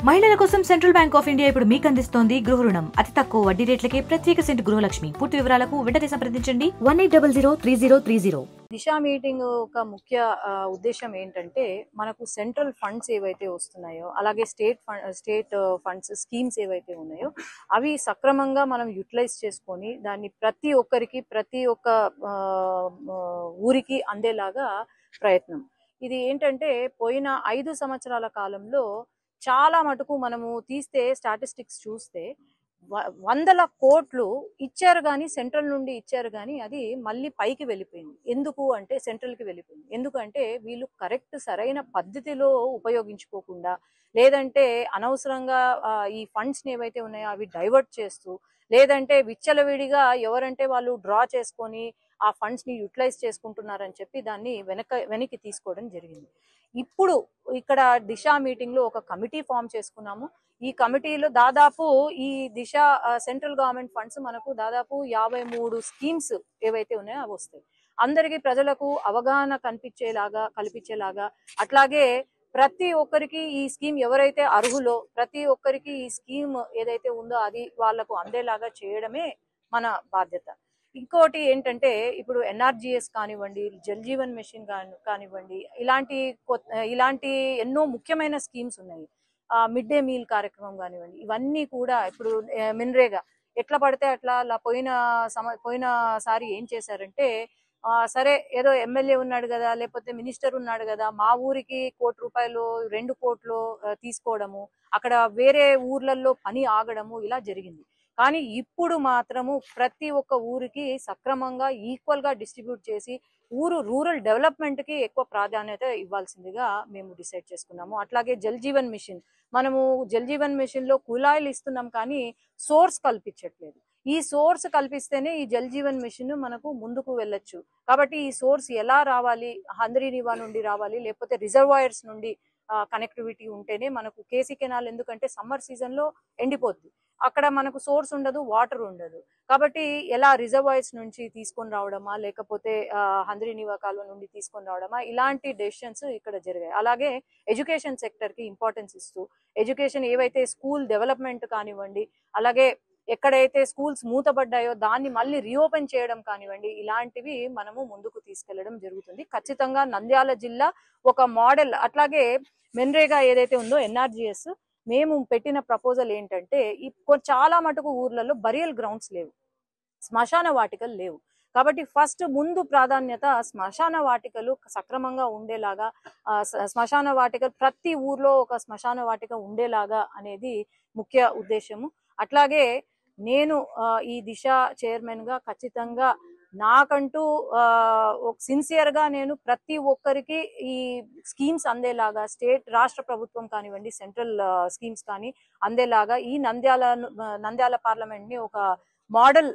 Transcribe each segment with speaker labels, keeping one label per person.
Speaker 1: మహిళల కోసం central bank of India ఇప్పుడు మీకు అందిస్తోంది గృహ రుణం. అతి తక్కువ వడ్డీ రేట్లకే ప్రత్యేక సెంట్ గృహలక్ష్మి. పూర్తి వివరాలకు వెంటనే సంప్రదించండి 18003030.
Speaker 2: దిశా మీటింగ్ ఒక ముఖ్య ఉద్దేశం ఏంటంటే, మనకు సెంట్రల్ ఫండ్స్ ఏవైతే వస్తున్నాయో, అలాగే స్టేట్ ఫండ్స్ స్కీమ్స్ ఏవైతే ఉన్నాయో అవి సక్రమంగా మనం యూటిలైజ్ చేసుకొని దాన్ని ప్రతి ఒక్కరికి ప్రతి ఒక్క ఊరికి అందేలాగా ప్రయత్నం. ఇది ఏంటంటే పోయిన 5 సంవత్సరాల కాలంలో చాలా మటుకు మనము తీస్తే స్టాటిస్టిక్స్ చూస్తే వందల కోట్లు ఇచ్చారు కానీ, సెంట్రల్ నుండి ఇచ్చారు కానీ అది మళ్ళీ పైకి వెళ్ళిపోయింది. ఎందుకు అంటే సెంట్రల్కి వెళ్ళిపోయింది. ఎందుకంటే వీళ్ళు కరెక్ట్ సరైన పద్ధతిలో ఉపయోగించుకోకుండా, లేదంటే అనవసరంగా ఈ ఫండ్స్ని ఏవైతే ఉన్నాయో అవి డైవర్ట్ చేస్తూ, లేదంటే విచ్చలవిడిగా ఎవరంటే వాళ్ళు డ్రా చేసుకొని ఆ ఫండ్స్ని యూటిలైజ్ చేసుకుంటున్నారని చెప్పి దాన్ని వెనక్కి తీసుకోవడం జరిగింది. ఇప్పుడు ఇక్కడ దిశ మీటింగ్లో ఒక కమిటీ ఫామ్ చేసుకున్నాము. ఈ కమిటీలో దాదాపు ఈ దిశ సెంట్రల్ గవర్నమెంట్ ఫండ్స్ మనకు దాదాపు 53 స్కీమ్స్ ఏవైతే ఉన్నాయో అవి వస్తాయి. అందరికీ ప్రజలకు అవగాహన కల్పించేలాగా అట్లాగే ప్రతి ఒక్కరికి ఈ స్కీమ్ ఎవరైతే అర్హులో ప్రతి ఒక్కరికి ఈ స్కీమ్ ఏదైతే ఉందో అది వాళ్లకు అందేలాగా చేయడమే మన బాధ్యత. ఇంకోటి ఏంటంటే, ఇప్పుడు ఎన్ఆర్జీఎస్ కానివ్వండి, జల్ జీవన్ మిషన్ కానివ్వండి, ఇలాంటి ఎన్నో ముఖ్యమైన స్కీమ్స్ ఉన్నాయి. మిడ్ డే మీల్ కార్యక్రమం కానివ్వండి, ఇవన్నీ కూడా ఇప్పుడు మిన్రేగా ఎట్లా పడితే అట్లా పోయినసారి ఏం చేశారంటే, సరే ఏదో ఎమ్మెల్యే ఉన్నాడు కదా, లేకపోతే మినిస్టర్ ఉన్నాడు కదా, మా ఊరికి 1 కోటి రూపాయలు 2 కోట్లు తీసుకోవడము, అక్కడ వేరే ఊర్లలో పని ఆగడము ఇలా జరిగింది. కానీ ఇప్పుడు మాత్రము ప్రతి ఒక్క ఊరికి సక్రమంగా ఈక్వల్ గా డిస్ట్రిబ్యూట్ చేసి రూరల్ డెవలప్మెంట్ కి ఎక్కువ ప్రాధాన్యత ఇవ్వాల్సిందిగా మేము డిసైడ్ చేసుకున్నాము. అట్లాగే జల్ జీవన్ మిషన్, మనము జల్ జీవన్ మిషన్ లో కుళాయిలు ఇస్తున్నాం కానీ సోర్స్ కల్పించట్లేదు. ఈ సోర్స్ కల్పిస్తేనే ఈ జల్ జీవన్ మిషన్ మనకు ముందుకు వెళ్ళొచ్చు. కాబట్టి ఈ సోర్స్ ఎలా రావాలి, హంద్రీనివా నుండి రావాలి, లేకపోతే రిజర్వాయర్స్ నుండి కనెక్టివిటీ ఉంటేనే మనకు కేసీ కెనాల్, ఎందుకంటే సమ్మర్ సీజన్ లో ఎండిపోద్ది, అక్కడ మనకు సోర్స్ ఉండదు, వాటర్ ఉండదు. కాబట్టి ఎలా రిజర్వాయర్స్ నుంచి తీసుకొని రావడమా, లేకపోతే హంద్రీనివా కాలువ నుండి తీసుకొని రావడమా, ఇలాంటి డెసిషన్స్ ఇక్కడ జరిగాయి. అలాగే ఎడ్యుకేషన్ సెక్టర్ కి ఇంపార్టెన్స్ ఇస్తూ ఎడ్యుకేషన్ ఏవైతే స్కూల్ డెవలప్మెంట్ కానివ్వండి, అలాగే ఎక్కడైతే స్కూల్స్ మూతపడ్డాయో దాన్ని మళ్ళీ రీఓపెన్ చేయడం కానివ్వండి, ఇలాంటివి మనము ముందుకు తీసుకెళ్లడం జరుగుతుంది. ఖచ్చితంగా నంద్యాల జిల్లా ఒక మోడల్. అట్లాగే మెన్రేగా ఏదైతే ఉందో ఎన్ఆర్జీఎస్, మేము పెట్టిన ప్రపోజల్ ఏంటంటే, చాలా మటుకు ఊర్లలో బరియల్ గ్రౌండ్స్ లేవు, శ్మశాన వాటికలు లేవు. కాబట్టి ఫస్ట్ ముందు ప్రాధాన్యత శ్మశాన వాటికలు సక్రమంగా ఉండేలాగా, శ్మశాన వాటికలు ప్రతి ఊర్లో ఒక శ్మశాన వాటిక ఉండేలాగా అనేది ముఖ్య ఉద్దేశము. అట్లాగే నేను ఈ దిశ చైర్మన్ గా ఖచ్చితంగా నాకంటూ సిన్సియర్ గా నేను ప్రతి ఒక్కరికి ఈ స్కీమ్స్ అందేలాగా, రాష్ట్ర ప్రభుత్వం కానివ్వండి, సెంట్రల్ స్కీమ్స్ కానీ అందేలాగా ఈ నంద్యాల పార్లమెంట్ ని ఒక మోడల్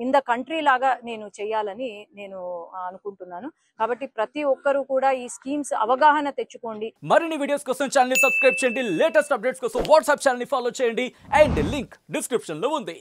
Speaker 2: ఇన్ ద కంట్రీ లాగా నేను చేయాలని నేను అనుకుంటున్నాను. కాబట్టి ప్రతి ఒక్కరు కూడా ఈ స్కీమ్స్ అవగాహన తెచ్చుకోండి.
Speaker 3: మరిన్ని వీడియోస్ కోసం ఛానల్ ని సబ్స్క్రైబ్ చేయండి, లేటెస్ట్ అప్డేట్స్ కోసం వాట్సాప్ ఛానల్ ని ఫాలో చేయండి, అండ్ లింక్ డిస్క్రిప్షన్ లో ఉంది.